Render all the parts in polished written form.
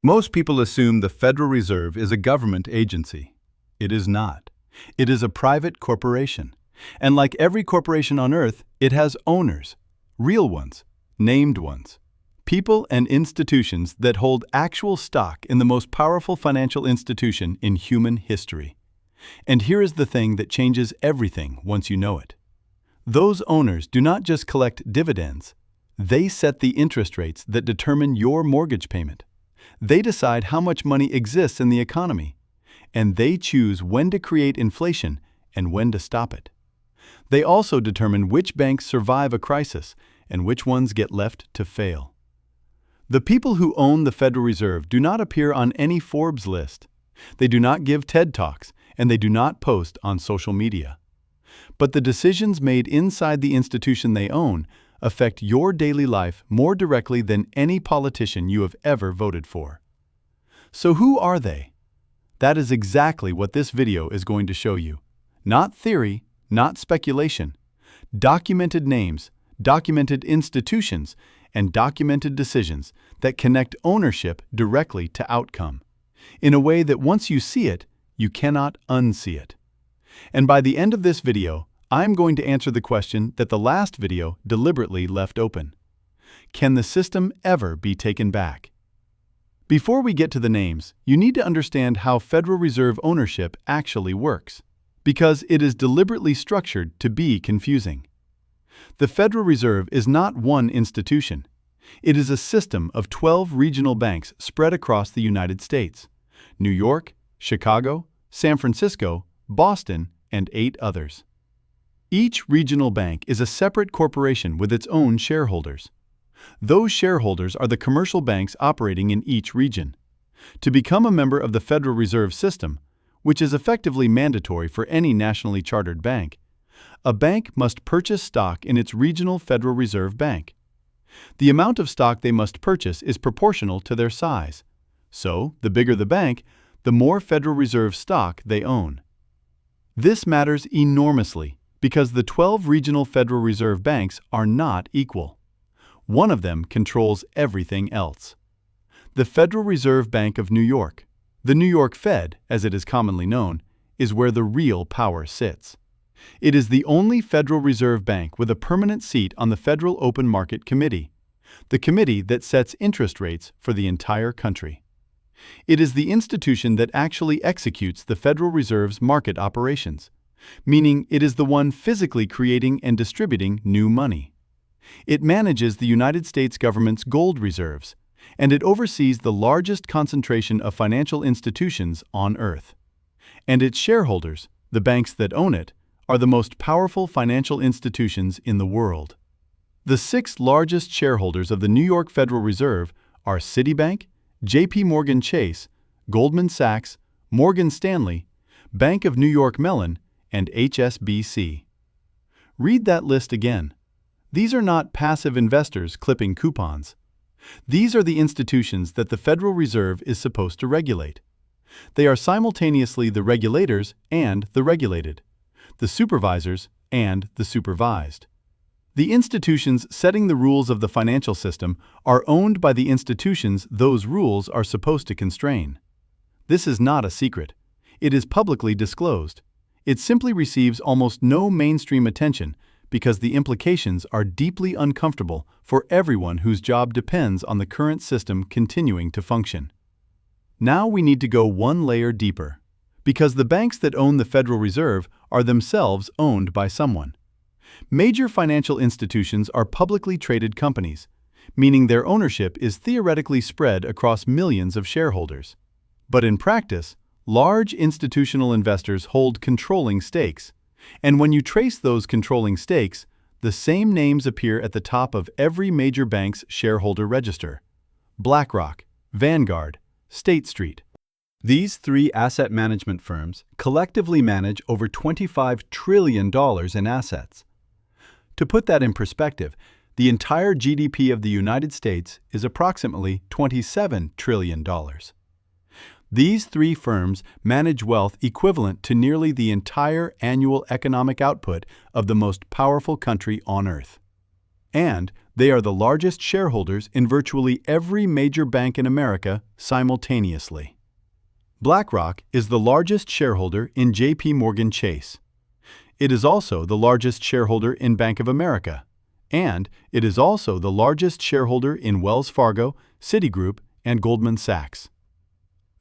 Most people assume the Federal Reserve is a government agency. It is not. It is a private corporation. And like every corporation on earth, it has owners, real ones, named ones, people and institutions that hold actual stock in the most powerful financial institution in human history. And here is the thing that changes everything once you know it. Those owners do not just collect dividends. They set the interest rates that determine your mortgage payment. They decide how much money exists in the economy, and they choose when to create inflation and when to stop it. They also determine which banks survive a crisis and which ones get left to fail. The people who own the Federal Reserve do not appear on any Forbes list. They do not give TED Talks, and they do not post on social media. But the decisions made inside the institution they own affect your daily life more directly than any politician you have ever voted for. So who are they? That is exactly what this video is going to show you. Not theory, not speculation. Documented names, documented institutions, and documented decisions that connect ownership directly to outcome, in a way that once you see it, you cannot unsee it. And by the end of this video, I'm going to answer the question that the last video deliberately left open. Can the system ever be taken back? Before we get to the names, you need to understand how Federal Reserve ownership actually works, because it is deliberately structured to be confusing. The Federal Reserve is not one institution. It is a system of 12 regional banks spread across the United States: New York, Chicago, San Francisco, Boston, and 8 others. Each regional bank is a separate corporation with its own shareholders. Those shareholders are the commercial banks operating in each region. To become a member of the Federal Reserve System, which is effectively mandatory for any nationally chartered bank, a bank must purchase stock in its regional Federal Reserve Bank. The amount of stock they must purchase is proportional to their size. So, the bigger the bank, the more Federal Reserve stock they own. This matters enormously because the 12 regional Federal Reserve banks are not equal. One of them controls everything else. The Federal Reserve Bank of New York, the New York Fed, as it is commonly known, is where the real power sits. It is the only Federal Reserve Bank with a permanent seat on the Federal Open Market Committee, the committee that sets interest rates for the entire country. It is the institution that actually executes the Federal Reserve's market operations, meaning it is the one physically creating and distributing new money. It manages the United States government's gold reserves, and it oversees the largest concentration of financial institutions on Earth. And its shareholders, the banks that own it, are the most powerful financial institutions in the world. The 6 largest shareholders of the New York Federal Reserve are Citibank, J.P. Morgan Chase, Goldman Sachs, Morgan Stanley, Bank of New York Mellon, and HSBC. Read that list again. These are not passive investors clipping coupons. These are the institutions that the Federal Reserve is supposed to regulate. They are simultaneously the regulators and the regulated, the supervisors and the supervised. The institutions setting the rules of the financial system are owned by the institutions those rules are supposed to constrain. This is not a secret. It is publicly disclosed. It simply receives almost no mainstream attention because the implications are deeply uncomfortable for everyone whose job depends on the current system continuing to function. Now we need to go one layer deeper, because the banks that own the Federal Reserve are themselves owned by someone. Major financial institutions are publicly traded companies, meaning their ownership is theoretically spread across millions of shareholders. But in practice, large institutional investors hold controlling stakes, and when you trace those controlling stakes, the same names appear at the top of every major bank's shareholder register: BlackRock, Vanguard, State Street. These 3 asset management firms collectively manage over $25 trillion in assets. To put that in perspective, the entire GDP of the United States is approximately $27 trillion. These 3 firms manage wealth equivalent to nearly the entire annual economic output of the most powerful country on Earth. And they are the largest shareholders in virtually every major bank in America simultaneously. BlackRock is the largest shareholder in J.P. Morgan Chase. It is also the largest shareholder in Bank of America, and it is also the largest shareholder in Wells Fargo, Citigroup, and Goldman Sachs.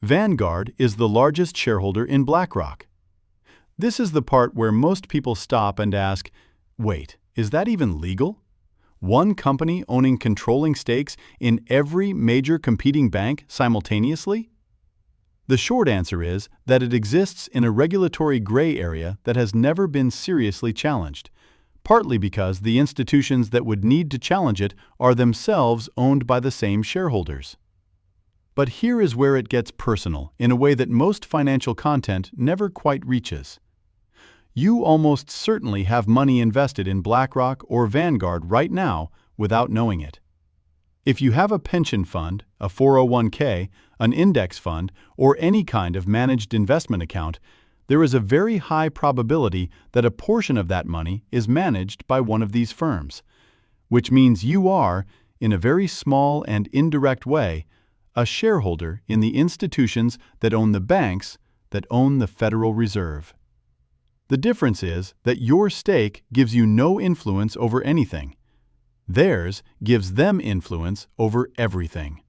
Vanguard is the largest shareholder in BlackRock. This is the part where most people stop and ask, wait, is that even legal? One company owning controlling stakes in every major competing bank simultaneously? The short answer is that it exists in a regulatory gray area that has never been seriously challenged, partly because the institutions that would need to challenge it are themselves owned by the same shareholders. But here is where it gets personal in a way that most financial content never quite reaches. You almost certainly have money invested in BlackRock or Vanguard right now without knowing it. If you have a pension fund, a 401k, an index fund, or any kind of managed investment account, there is a very high probability that a portion of that money is managed by one of these firms, which means you are, in a very small and indirect way, a shareholder in the institutions that own the banks that own the Federal Reserve. The difference is that your stake gives you no influence over anything. Theirs gives them influence over everything.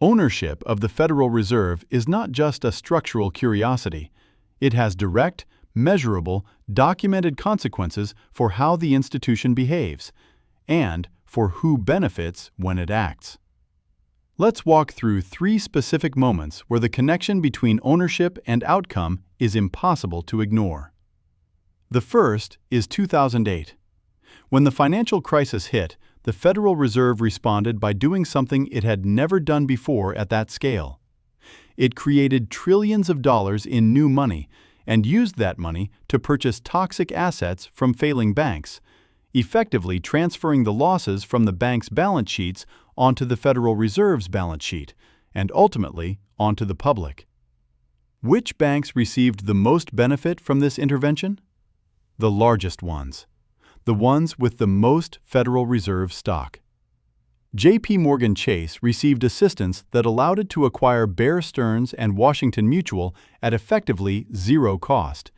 Ownership of the Federal Reserve is not just a structural curiosity. It has direct, measurable, documented consequences for how the institution behaves, and for who benefits when it acts. Let's walk through 3 specific moments where the connection between ownership and outcome is impossible to ignore. The first is 2008. When the financial crisis hit, the Federal Reserve responded by doing something it had never done before at that scale. It created trillions of dollars in new money and used that money to purchase toxic assets from failing banks, effectively transferring the losses from the bank's balance sheets onto the Federal Reserve's balance sheet, and ultimately onto the public. Which banks received the most benefit from this intervention? The largest ones. The ones with the most Federal Reserve stock. J.P. Morgan Chase received assistance that allowed it to acquire Bear Stearns and Washington Mutual at effectively zero cost,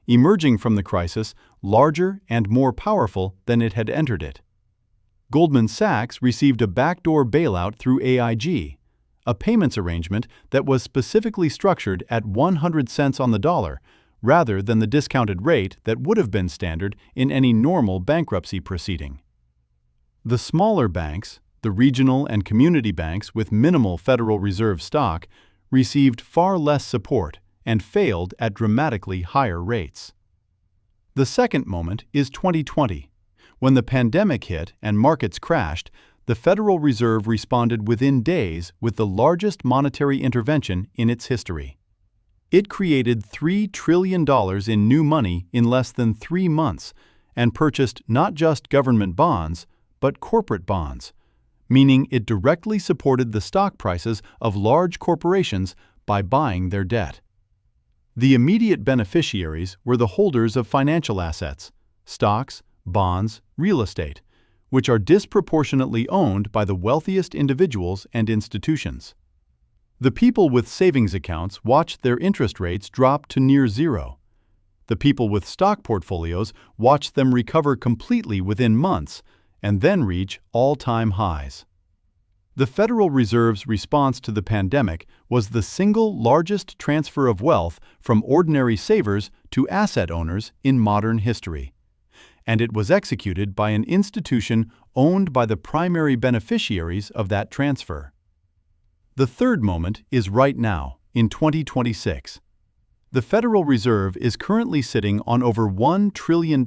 emerging from the crisis larger and more powerful than it had entered it. Goldman Sachs received a backdoor bailout through AIG, a payments arrangement that was specifically structured at 100 cents on the dollar, rather than the discounted rate that would have been standard in any normal bankruptcy proceeding. The smaller banks, the regional and community banks with minimal Federal Reserve stock, received far less support and failed at dramatically higher rates. The second moment is 2020. When the pandemic hit and markets crashed, the Federal Reserve responded within days with the largest monetary intervention in its history. It created $3 trillion in new money in less than 3 months and purchased not just government bonds, but corporate bonds, meaning it directly supported the stock prices of large corporations by buying their debt. The immediate beneficiaries were the holders of financial assets, stocks, bonds, real estate, which are disproportionately owned by the wealthiest individuals and institutions. The people with savings accounts watched their interest rates drop to near zero. The people with stock portfolios watched them recover completely within months and then reach all-time highs. The Federal Reserve's response to the pandemic was the single largest transfer of wealth from ordinary savers to asset owners in modern history. And it was executed by an institution owned by the primary beneficiaries of that transfer. The third moment is right now, in 2026. The Federal Reserve is currently sitting on over $1 trillion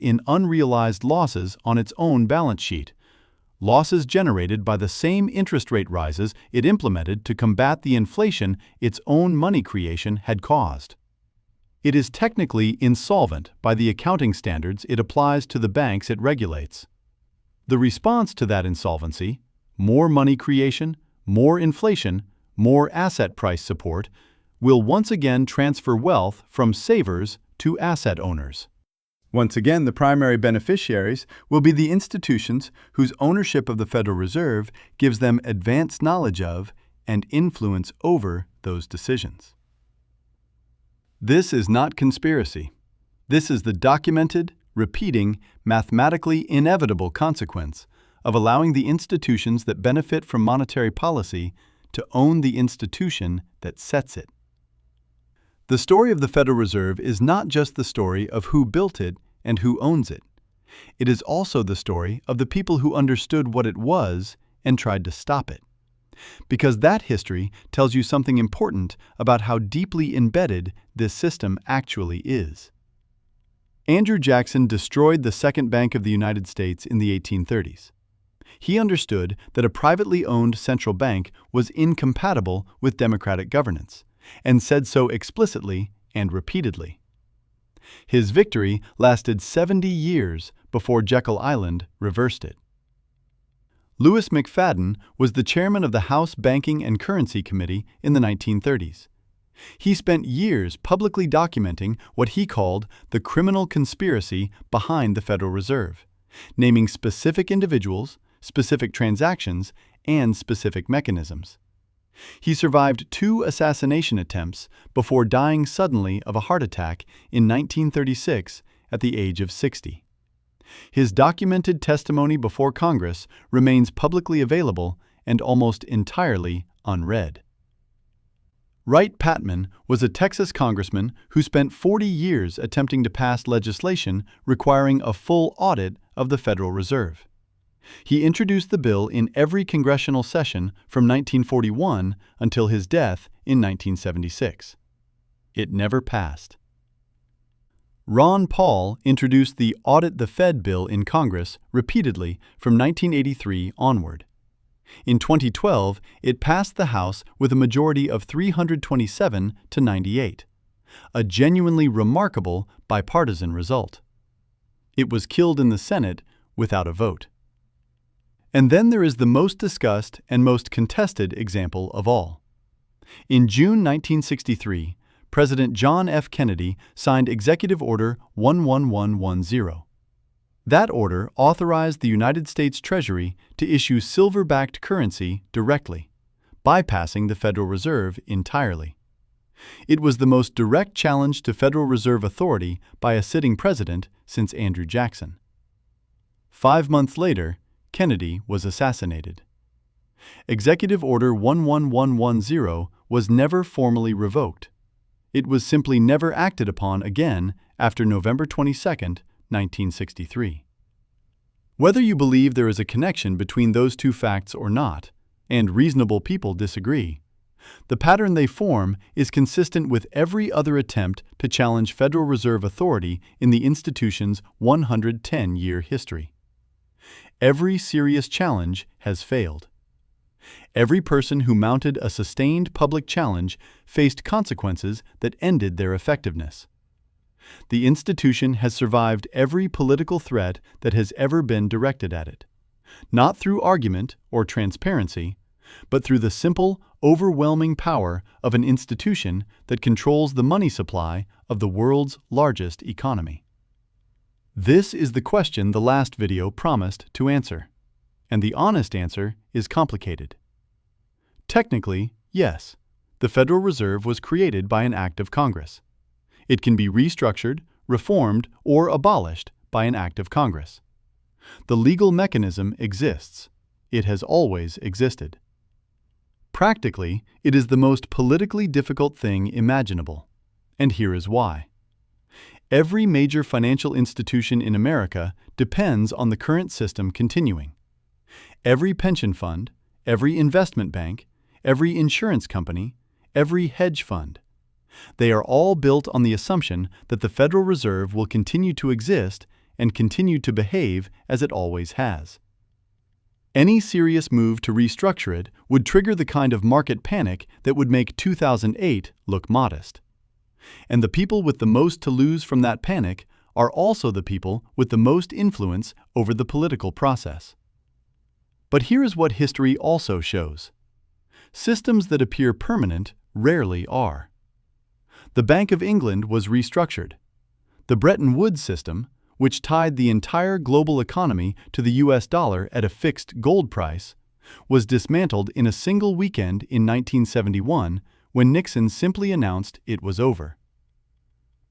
in unrealized losses on its own balance sheet, losses generated by the same interest rate rises it implemented to combat the inflation its own money creation had caused. It is technically insolvent by the accounting standards it applies to the banks it regulates. The response to that insolvency, more money creation, more inflation, more asset price support, will once again transfer wealth from savers to asset owners. Once again, the primary beneficiaries will be the institutions whose ownership of the Federal Reserve gives them advanced knowledge of and influence over those decisions. This is not conspiracy. This is the documented, repeating, mathematically inevitable consequence of allowing the institutions that benefit from monetary policy to own the institution that sets it. The story of the Federal Reserve is not just the story of who built it and who owns it. It is also the story of the people who understood what it was and tried to stop it. Because that history tells you something important about how deeply embedded this system actually is. Andrew Jackson destroyed the Second Bank of the United States in the 1830s. He understood that a privately owned central bank was incompatible with democratic governance, and said so explicitly and repeatedly. His victory lasted 70 years before Jekyll Island reversed it. Louis McFadden was the chairman of the House Banking and Currency Committee in the 1930s. He spent years publicly documenting what he called the criminal conspiracy behind the Federal Reserve, naming specific individuals, specific transactions, and specific mechanisms. He survived 2 assassination attempts before dying suddenly of a heart attack in 1936 at the age of 60. His documented testimony before Congress remains publicly available and almost entirely unread. Wright Patman was a Texas congressman who spent 40 years attempting to pass legislation requiring a full audit of the Federal Reserve. He introduced the bill in every congressional session from 1941 until his death in 1976. It never passed. Ron Paul introduced the Audit the Fed bill in Congress repeatedly from 1983 onward. In 2012, it passed the House with a majority of 327 to 98, a genuinely remarkable bipartisan result. It was killed in the Senate without a vote. And then there is the most discussed and most contested example of all. In June 1963, President John F. Kennedy signed Executive Order 11110. That order authorized the United States Treasury to issue silver-backed currency directly, bypassing the Federal Reserve entirely. It was the most direct challenge to Federal Reserve authority by a sitting president since Andrew Jackson. 5 months later, Kennedy was assassinated. Executive Order 11110 was never formally revoked. It was simply never acted upon again after November 22, 1963. Whether you believe there is a connection between those 2 facts or not, and reasonable people disagree, the pattern they form is consistent with every other attempt to challenge Federal Reserve authority in the institution's 110-year history. Every serious challenge has failed. Every person who mounted a sustained public challenge faced consequences that ended their effectiveness. The institution has survived every political threat that has ever been directed at it, not through argument or transparency, but through the simple, overwhelming power of an institution that controls the money supply of the world's largest economy. This is the question the last video promised to answer, and the honest answer is complicated. Technically, yes, the Federal Reserve was created by an act of Congress. It can be restructured, reformed, or abolished by an act of Congress. The legal mechanism exists. It has always existed. Practically, it is the most politically difficult thing imaginable, and here is why. Every major financial institution in America depends on the current system continuing. Every pension fund, every investment bank, every insurance company, every hedge fund. They are all built on the assumption that the Federal Reserve will continue to exist and continue to behave as it always has. Any serious move to restructure it would trigger the kind of market panic that would make 2008 look modest. And the people with the most to lose from that panic are also the people with the most influence over the political process. But here is what history also shows. Systems that appear permanent rarely are. The Bank of England was restructured. The Bretton Woods system, which tied the entire global economy to the US dollar at a fixed gold price, was dismantled in a single weekend in 1971 when Nixon simply announced it was over.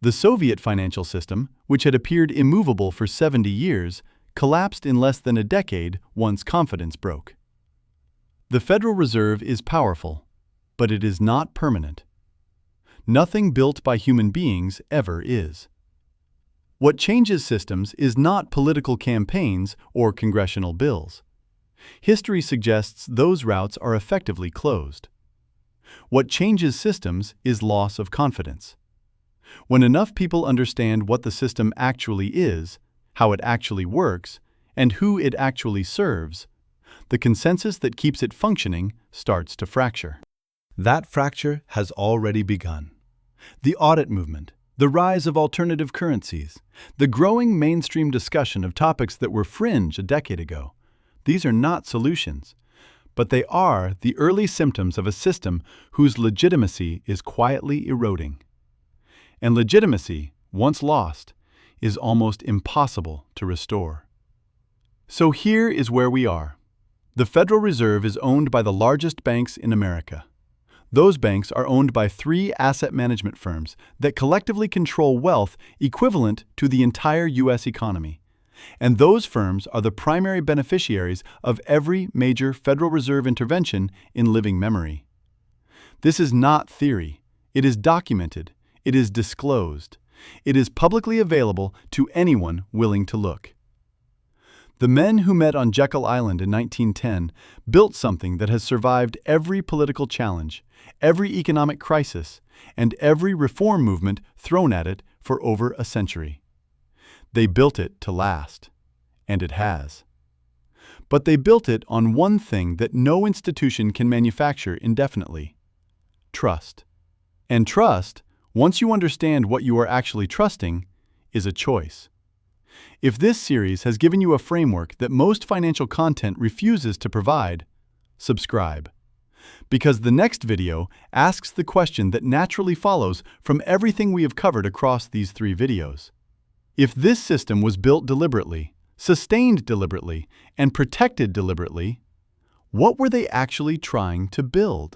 The Soviet financial system, which had appeared immovable for 70 years, collapsed in less than a decade once confidence broke. The Federal Reserve is powerful, but it is not permanent. Nothing built by human beings ever is. What changes systems is not political campaigns or congressional bills. History suggests those routes are effectively closed. What changes systems is loss of confidence. When enough people understand what the system actually is, how it actually works, and who it actually serves, the consensus that keeps it functioning starts to fracture. That fracture has already begun. The audit movement, the rise of alternative currencies, the growing mainstream discussion of topics that were fringe a decade ago. These are not solutions, but they are the early symptoms of a system whose legitimacy is quietly eroding. And legitimacy, once lost, is almost impossible to restore. So here is where we are. The Federal Reserve is owned by the largest banks in America. Those banks are owned by 3 asset management firms that collectively control wealth equivalent to the entire U.S. economy. And those firms are the primary beneficiaries of every major Federal Reserve intervention in living memory. This is not theory. It is documented. It is disclosed. It is publicly available to anyone willing to look. The men who met on Jekyll Island in 1910 built something that has survived every political challenge, every economic crisis, and every reform movement thrown at it for over a century. They built it to last, and it has. But they built it on one thing that no institution can manufacture indefinitely: trust. And trust, once you understand what you are actually trusting, is a choice. If this series has given you a framework that most financial content refuses to provide, subscribe. Because the next video asks the question that naturally follows from everything we have covered across these 3 videos. If this system was built deliberately, sustained deliberately, and protected deliberately, what were they actually trying to build?